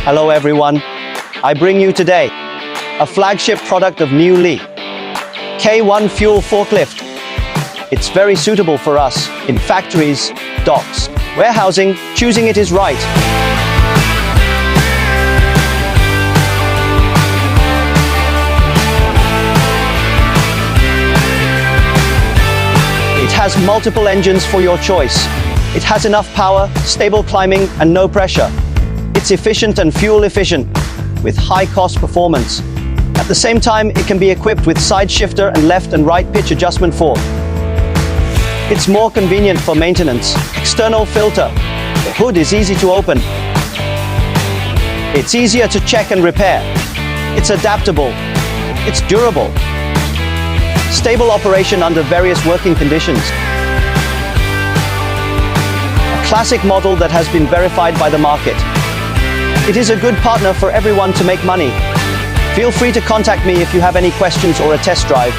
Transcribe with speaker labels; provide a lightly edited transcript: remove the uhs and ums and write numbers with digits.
Speaker 1: Hello everyone, I bring you today a flagship product of NIULI K1 fuel forklift. It's very suitable for us in factories, docks, warehousing. Choosing it is right. It has multiple engines for your choice. It has enough power, stable climbing, and no pressure. It's efficient and fuel efficient, with high cost performance. At the same time, it can be equipped with side shifter and left and right pitch adjustment fork. It's more convenient for maintenance. External filter. The hood is easy to open. It's easier to check and repair. It's adaptable. It's durable. Stable operation under various working conditions. A classic model that has been verified by the market. It is a good partner for everyone to make money. Feel free to contact me if you have any questions or a test drive.